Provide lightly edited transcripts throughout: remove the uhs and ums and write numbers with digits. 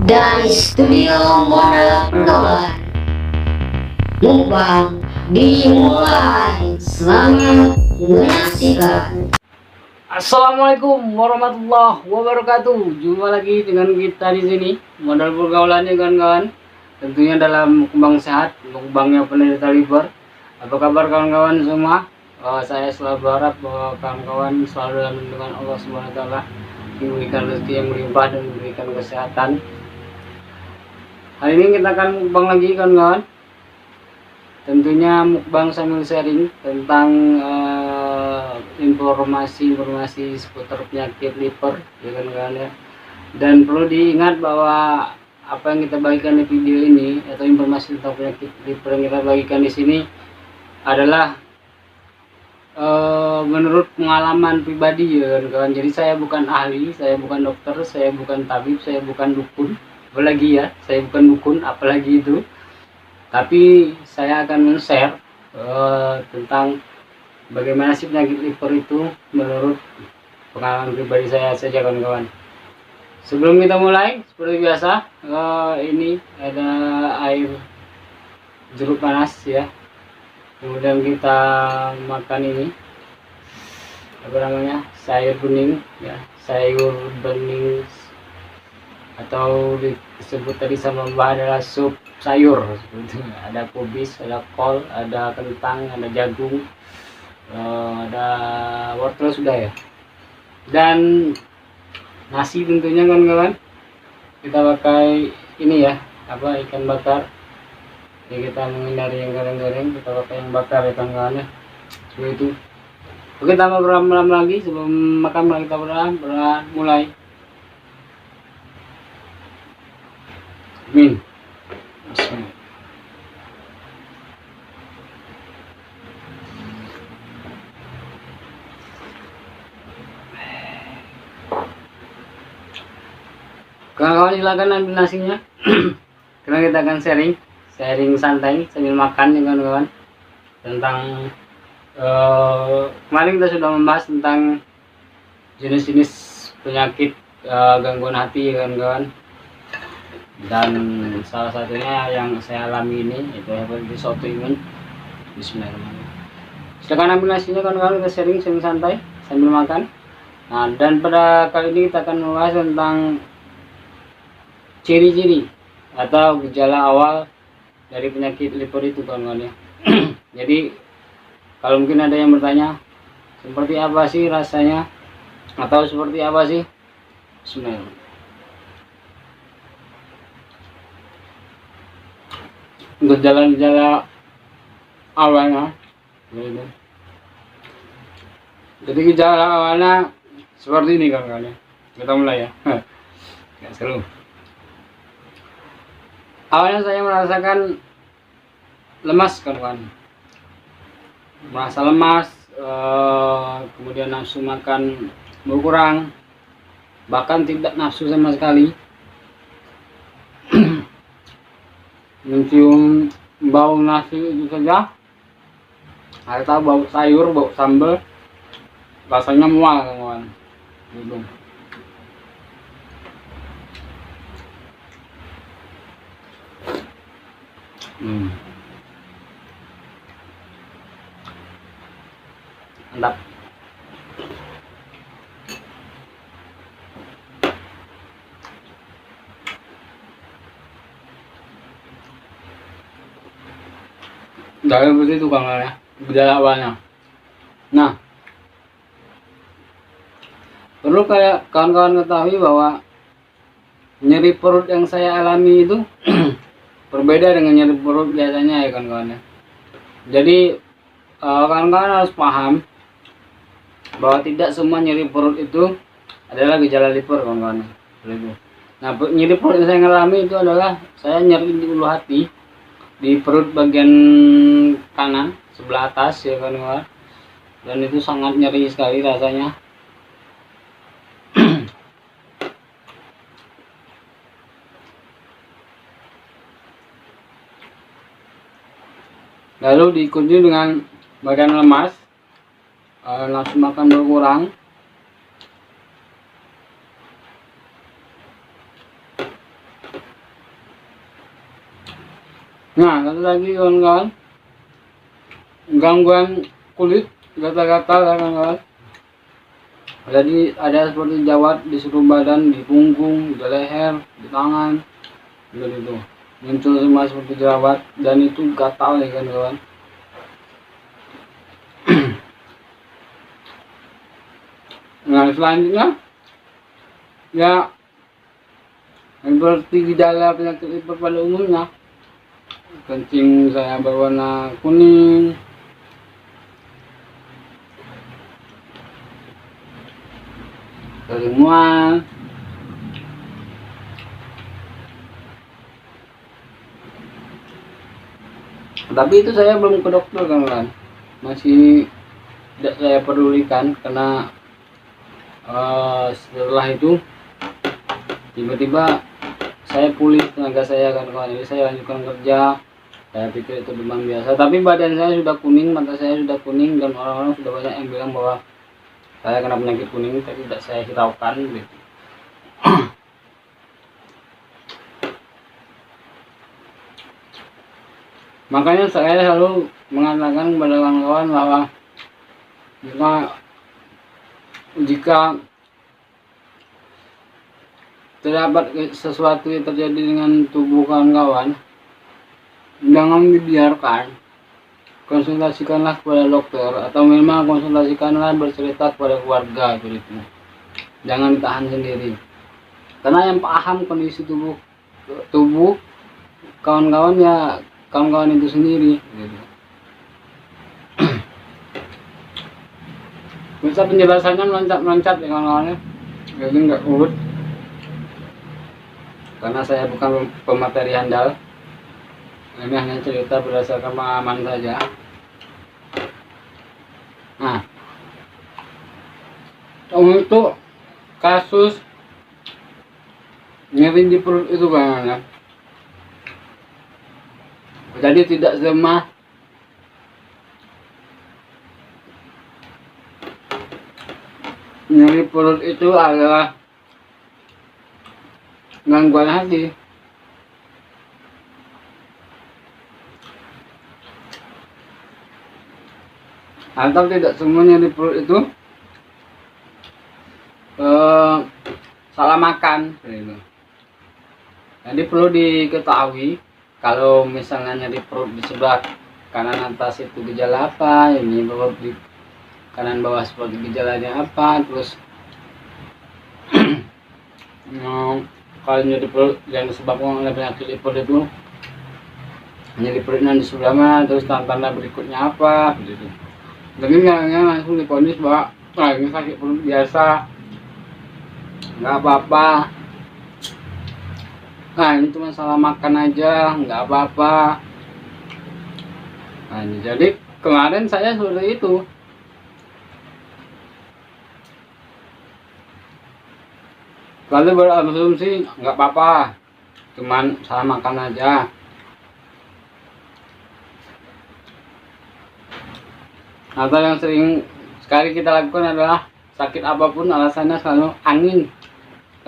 dan studio model pergaulan. Mukbang dimulai. Selamat menyaksikan. Assalamualaikum warahmatullahi wabarakatuh. Jumpa lagi dengan kita di sini, modal pergaulan ya kawan-kawan. Tentunya dalam mukbang sehat, mukbangnya penderita liver. Apa kabar kawan-kawan semua? Saya selalu berharap bahwa kawan-kawan selalu dalam lindungan Allah Subhanahu wa taala, diberikan rezeki yang melimpah dan diberikan kesehatan. Hari ini kita akan mukbang lagi kawan-kawan. Tentunya mukbang sambil sharing tentang informasi seputar penyakit liver ya kan kawan ya. Dan perlu diingat bahwa apa yang kita bagikan di video ini atau informasi tentang penyakit liver yang kita bagikan di sini adalah menurut pengalaman pribadi ya kan kawan. Jadi saya bukan ahli, saya bukan dokter, saya bukan tabib, saya bukan dukun, apalagi ya saya bukan dukun apalagi itu. Tapi saya akan men-share tentang bagaimana sih penyakit liver itu menurut pengalaman pribadi saya saja kawan-kawan. Sebelum kita mulai, seperti biasa, ini ada air jeruk panas ya. Kemudian kita makan ini, apa namanya, sayur bening ya, sayur bening atau disebut tadi sama Mbak adalah sup sayur seperti itu. Ada kubis, ada kol, ada kentang, ada jagung, ada wortel sudah ya, dan nasi tentunya kawan-kawan. Kita pakai ini ya, apa, ikan bakar ya, kita menghindari yang goreng-goreng, kita pakai yang bakar ya kawan-kawan ya, seperti itu. Oke, tanpa berlama-lama lagi, sebelum makan mari kita mulai. Amin. Bismillah. Kawan-kawan silakan ambil nasinya. Karena kita akan sharing santai sambil makan ya kawan-kawan. Tentang kemarin kita sudah membahas tentang jenis-jenis penyakit gangguan hati ya kawan-kawan. Dan salah satunya yang saya alami ini itu hepatitis autoimun. Bismillahirrahmanirrahim. Silakan ambil nasinya kawan-kawan, kita sharing santai sambil makan. Nah, dan pada kali ini kita akan membahas tentang ciri-ciri atau gejala awal dari penyakit liver itu kawan-kawan ya. Jadi kalau mungkin ada yang bertanya, seperti apa sih rasanya atau seperti apa sih? Bismillahirrahmanirrahim. Gejala-gejala awalnya, jadi gejala awalnya seperti ini kawan-kawan ya. Kita mulai ya. Nggak seru. Awalnya saya merasakan lemas kawan-kawan, merasa lemas, kemudian nafsu makan berkurang, bahkan tidak nafsu sama sekali. Mencium bau nasi itu saja, atau bau sayur, bau sambal, rasanya mual kawan-kawan. Gitu. Mantap. Dari seperti itu kawan ya, gejala awalnya. Nah, perlu kayak kawan-kawan ketahui bahwa nyeri perut yang saya alami itu berbeda dengan nyeri perut biasanya ya kawan-kawan ya. Jadi kawan-kawan harus paham bahwa tidak semua nyeri perut itu adalah gejala liver kawan-kawan. Nah, nyeri perut yang saya alami itu adalah saya nyeri di ulu hati, di perut bagian kanan sebelah atas ya kawan-kawan, dan itu sangat nyeri sekali rasanya. Lalu diikuti dengan badan lemas, nafsu makan berkurang, Nah, satu lagi kawan-kawan, gangguan kulit, gatal-gatal ya kawan-kawan. Jadi ada seperti jerawat di seluruh badan, di punggung, di leher, di tangan, seperti itu. Muncul semua seperti jerawat dan itu gatal ya kawan-kawan. Nah, selanjutnya ya seperti gejala penyakit liver pada umumnya, kencing saya berwarna kuning, sering mual, tapi itu saya belum ke dokter kan, masih tidak saya pedulikan karena setelah itu tiba-tiba saya pulih tenaga saya kan kawan, jadi saya lanjutkan kerja. Saya pikir itu demam biasa, tapi badan saya sudah kuning, mata saya sudah kuning, dan orang-orang sudah banyak yang bilang bahwa saya kena penyakit kuning, tapi tidak saya hiraukan gitu. Makanya saya selalu mengatakan kepada kawan-kawan bahwa jika terdapat sesuatu yang terjadi dengan tubuh kawan-kawan, jangan dibiarkan, konsultasikanlah kepada dokter, atau memang konsultasikanlah, bercerita kepada keluarga begitu. Jangan ditahan sendiri, karena yang paham kondisi tubuh kawan-kawan ya kawan-kawan itu sendiri gitu. Bisa penjelasannya meloncat ya kawan-kawan ya, jadi nggak urut karena saya bukan pemateri handal. Ini hanya cerita berdasarkan pengalaman saja. Nah, untuk kasus nyeri di perut itu kan, jadi tidak semua nyeri perut itu adalah gangguan hati. Atau tidak semua nyeri perut itu salah makan gitu. Jadi perlu diketahui kalau misalnya nyeri perut di sebelah kanan atas itu gejala apa, ini perut di kanan bawah seperti gejalanya apa, terus kalau nyeri perut yang disebabkan oleh penyakit liver itu nyeri perutnya di sebelah mana, terus tanda-tanda berikutnya apa gitu. Jadi nggak langsung diponis bahwa ini sakit perut biasa, nggak apa-apa, nah ini cuma salah makan aja, nggak apa-apa. Nah, jadi kemarin saya seperti itu. Lalu berasumsi nggak apa-apa, cuman salah makan aja. Atau yang sering sekali kita lakukan adalah sakit apapun alasannya selalu angin,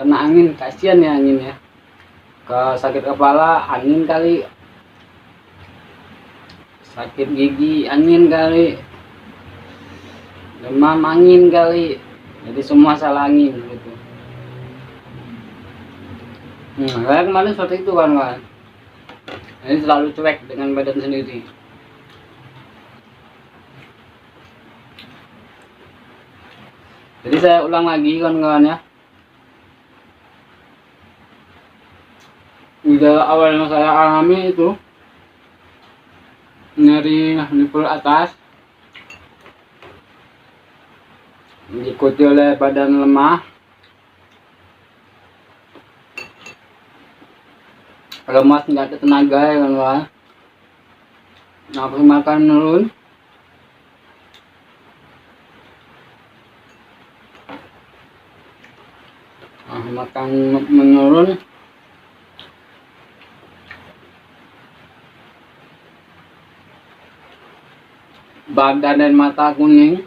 karena angin, kasihan ya angin ya. Ke sakit kepala angin kali, sakit gigi angin kali, demam angin kali, jadi semua salah angin gitu. Saya kemarin seperti itu kan. Ini selalu cuek dengan badan sendiri. Jadi saya ulang lagi kawan-kawan ya. Gejala awal yang saya alami itu nyeri di perut atas, diikuti oleh badan lemah, lemas, nggak ada tenaga ya kawan-kawan. Nafsu makan menurun, makan menurun, badan dan mata kuning,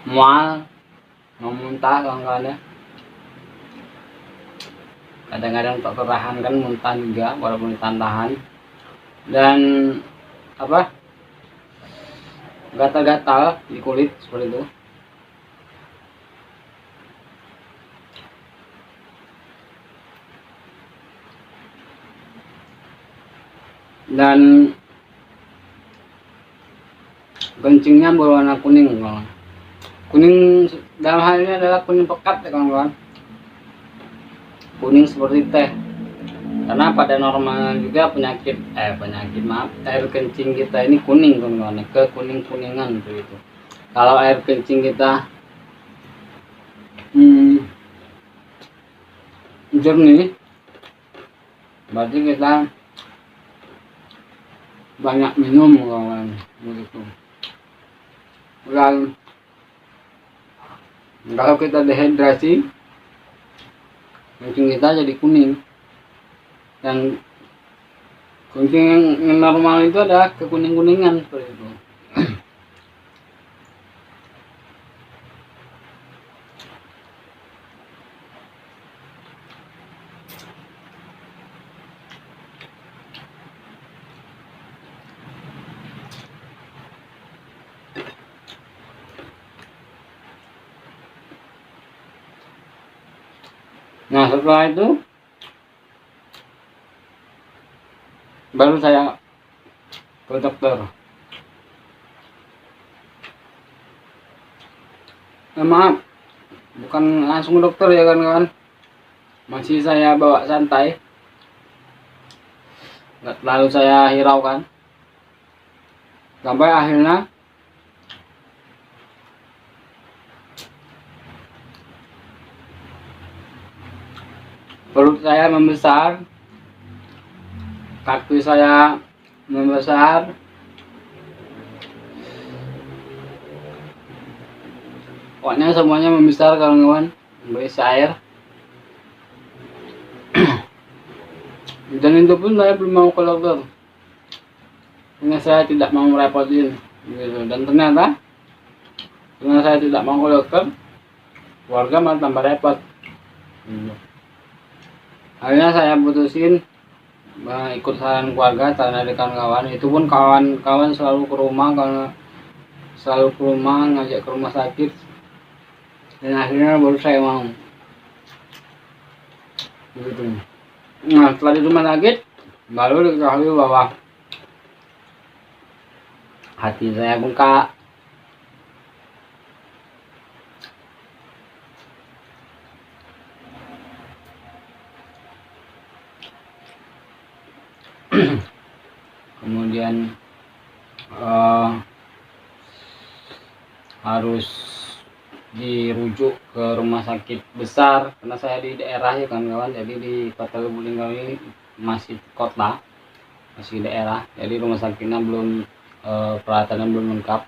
mual, mau muntah kawan-kawan ya. Kadang-kadang tak tertahan kan muntah juga walaupun ditahan-tahan, dan apa, gatal-gatal di kulit seperti itu. Dan kencingnya berwarna kuning kawan. Kuning dalam hal ini adalah kuning pekat ya kawan-kawan, kuning seperti teh. Karena pada normalnya juga penyakit maaf, air kencing kita ini kuning kawan-kawan, kekuning-kuningan begitu. Kalau air kencing kita jernih, berarti kita banyak minum kawan begitu. Dan kalau kita dehidrasi, kencing kita jadi kuning. Dan kencing yang normal itu adalah kekuning-kuningan seperti itu. Nah setelah itu baru saya ke dokter. Maaf, bukan langsung ke dokter ya kawan-kawan, masih saya bawa santai, nggak terlalu saya hiraukan, sampai akhirnya perut saya membesar, kaki saya membesar, pokoknya semuanya membesar kawan-kawan, berisi air. Dan itu pun saya belum mau ke dokter, karena saya tidak mau merepotin gitu. Dan ternyata karena saya tidak mau ke dokter, keluarga malah tambah repot gitu. Akhirnya saya putusin ikut saran keluarga, saran dari kawan-kawan. Itu pun kawan-kawan selalu ke rumah, ngajak ke rumah sakit. Dan akhirnya baru saya mau begitu. Nah setelah di rumah sakit baru diketahui bahwa hati saya bengkak, kemudian harus dirujuk ke rumah sakit besar karena saya di daerah ya kawan-kawan. Jadi di Kota Lubuk Linggau ini masih kota, masih daerah, jadi rumah sakitnya belum peralatannya belum lengkap.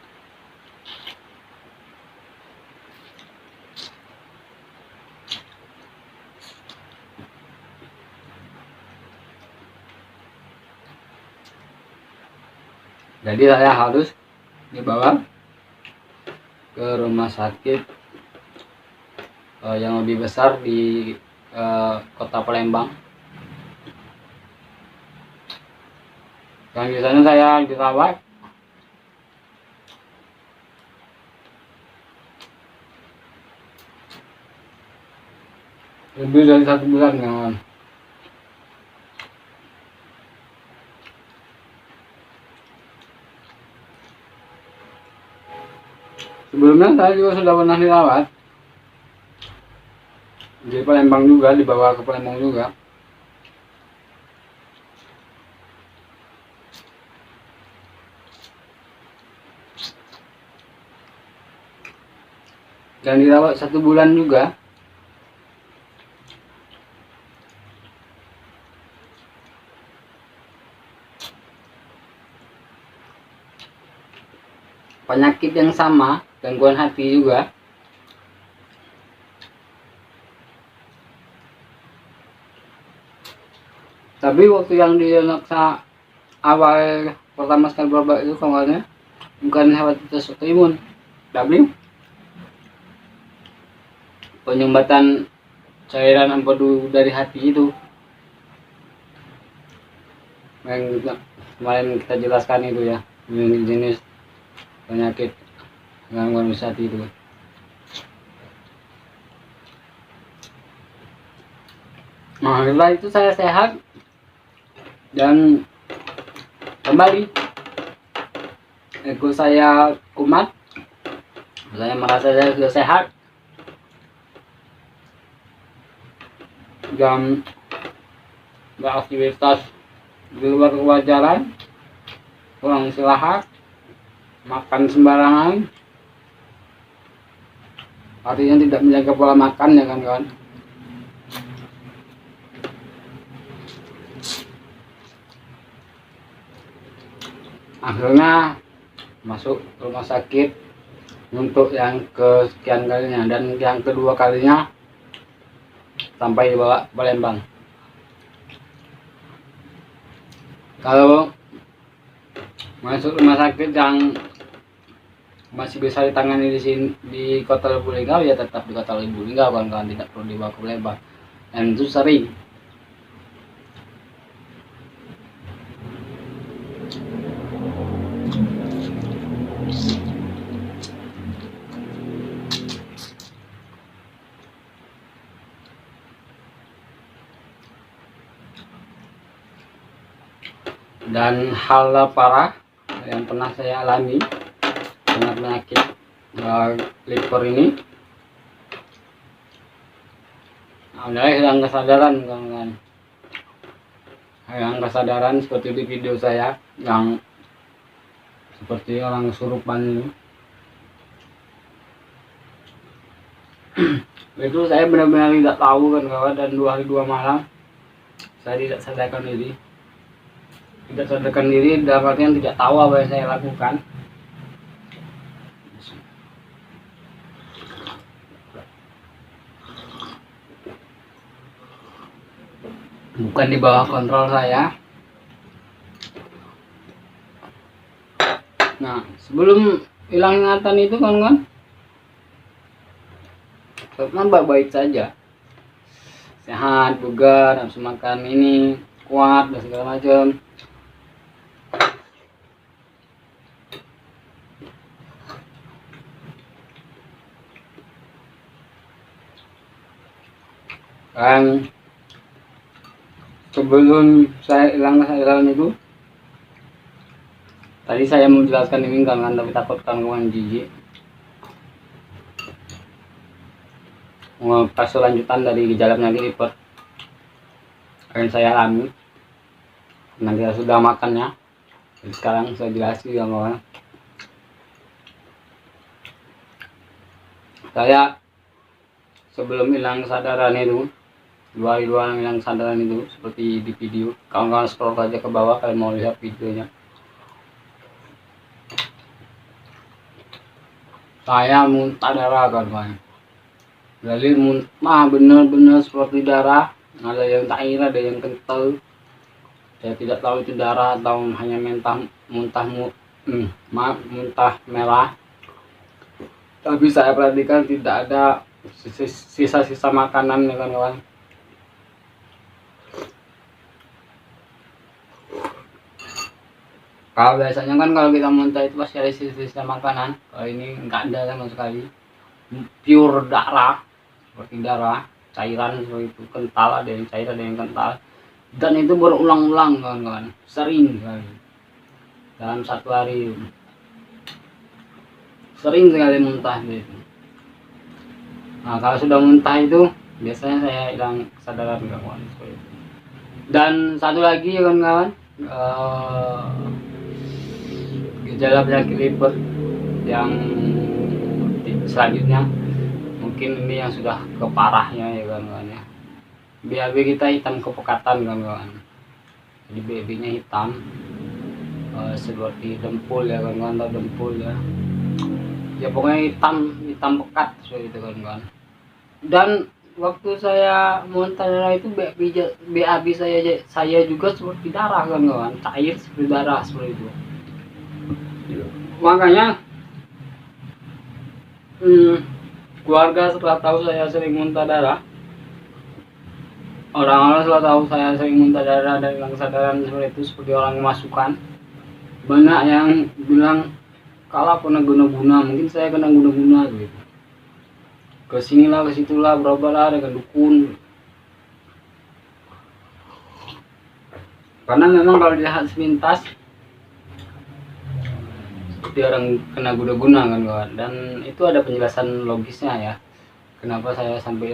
Jadi saya harus dibawa ke rumah sakit yang lebih besar di Kota Palembang. Dan di sana saya dirawat lebih dari 1 bulan kawan. Sebelumnya saya juga sudah pernah dirawat di Palembang juga, dibawa ke Palembang juga. Dan dirawat 1 bulan juga. Penyakit yang sama, gangguan hati juga. Tapi waktu yang diagnosa awal pertama sekali berobat itu kawannya bukan hepatitis autoimun, tapi penyumbatan cairan empedu dari hati itu yang kemarin kita jelaskan itu ya, jenis penyakit gangguan hati itu. Nah, setelah itu saya sehat dan kembali ego saya kumat, saya merasa saya sudah sehat dan beraktivitas di luar kewajaran, kurang istirahat, makan sembarangan, artinya tidak menjaga pola makan ya kan kawan. Akhirnya masuk rumah sakit untuk yang kesekian kalinya, dan yang kedua kalinya sampai dibawa ke Palembang. Kalau masuk rumah sakit yang masih bisa ditangani di sini di Kota Lubulingga, ya tetap di Kota Lubulingga kawan-kawan, tidak perlu dibawa ke Palembang. Dan itu sering. Dan hal parah yang pernah saya alami dengan penyakit liver ini adalah hilang kesadaran kawan-kawan. Hilang kesadaran seperti di video saya yang seperti orang kesurupan itu. Itu saya benar-benar tidak tahu kan kawan, dan 2 hari 2 malam saya tidak sadarkan diri. Tidak sadarkan diri dalam artian tidak tahu apa yang saya lakukan. Bukan di bawah kontrol saya. Nah, sebelum hilang ingatan itu kan baik-baik saja, sehat, bugar, nafsu makan ini kuat dan segala macam. Dan sebelum saya hilang kesadaran itu, tadi saya mau jelaskan ini kan, tapi takut gangguan jijik. Pas lanjutan dari gejala penyakit liver yang saya alami, nanti saya sudah makannya. Jadi sekarang saya jelasin ya kawan. Saya sebelum hilang kesadaran itu, 2 hari 2 malam hilang kesadaran itu, seperti di video, kawan-kawan scroll saja ke bawah kalau mau lihat videonya. Saya muntah darah kawan. Jadi muntah benar-benar seperti darah, ada yang cair, ada yang kental. Saya tidak tahu itu darah atau hanya muntah merah. Tapi saya perhatikan tidak ada sisa-sisa makanan ya kawan. Kalau biasanya kan kalau kita muntah itu pasti ada sisa-sisa makanan. Kalau ini enggak ada sama sekali. Pure darah, seperti darah, cairan seperti itu, kental, ada yang cair, ada yang kental. Dan itu berulang-ulang kawan-kawan, sering sekali. Dalam 1 hari sering sekali muntah gitu. Nah, kalau sudah muntah itu biasanya saya hilang kesadaran kawan seperti itu. Dan satu lagi ya kawan-kawan, gejala penyakit liver yang selanjutnya mungkin ini yang sudah keparahnya ya kawan-kawan ya. BAB kita hitam kepekatan kawan-kawan. Jadi BAB nya hitam seperti dempul ya kawan-kawan, atau dempul ya. Ya pokoknya hitam pekat seperti itu kawan-kawan. Dan waktu saya muntah darah itu BAB saya juga seperti darah kawan-kawan, cair seperti darah seperti itu. Makanya Keluarga setelah tahu saya sering muntah darah, orang-orang setelah tahu saya sering muntah darah dan hilang kesadaran seperti itu, seperti orang kemasukan, banyak yang bilang kalau kena guna-guna, mungkin saya kena guna-guna gitu. Kesinilah kesitulah berobatlah dengan dukun. Karena memang kalau dilihat sepintas seperti orang kena guna-guna kan kawan, dan itu ada penjelasan logisnya ya, kenapa saya sampai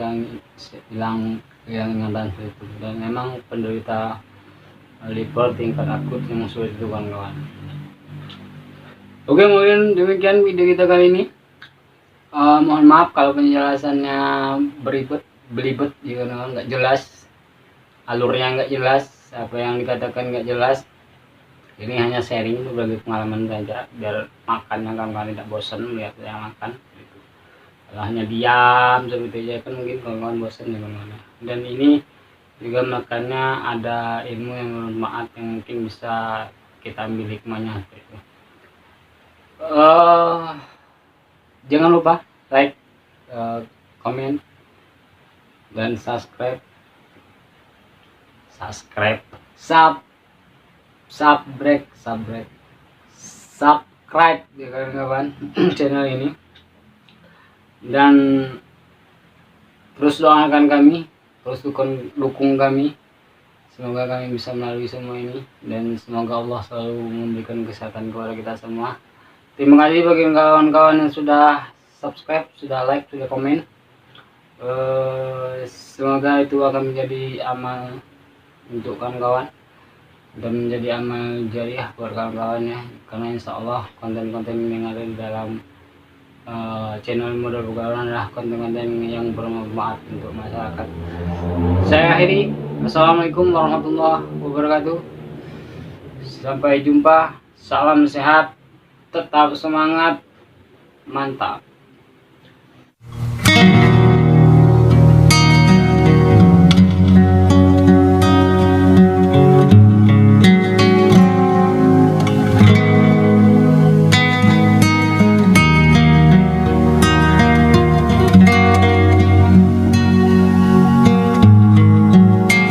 hilang ingatan seperti itu. Dan memang penderita liver tingkat akut yang sulit itu kawan-kawan. Oke, mungkin demikian video kita kali ini. Mohon maaf kalau penjelasannya belibet ya, nggak jelas, alurnya nggak jelas, apa yang dikatakan nggak jelas. Ini hanya sharing berbagi pengalaman saja, biar makannya kawan-kawan tidak bosan melihat saya makan gitu. Kalau hanya diam seperti itu aja kan mungkin kawan-kawan bosan ya kawan-kawan. Dan ini juga makannya ada ilmu yang bermanfaat yang mungkin bisa kita ambil hikmahnya gitu. Jangan lupa like, komen, dan subscribe ya kawan-kawan channel ini, dan terus doakan kami, terus dukung kami, semoga kami bisa melalui semua ini, dan semoga Allah selalu memberikan kesehatan kepada kita semua. Terima kasih bagi kawan-kawan yang sudah subscribe, sudah like, sudah komen. Semoga itu akan menjadi amal untuk kawan-kawan dan menjadi amal jariah buat kawan-kawannya, karena insya Allah konten-konten yang ada di dalam channel Modal Pergaulan adalah konten-konten yang bermanfaat untuk masyarakat. Saya akhiri, assalamualaikum warahmatullahi wabarakatuh, sampai jumpa, salam sehat, tetap semangat, mantap.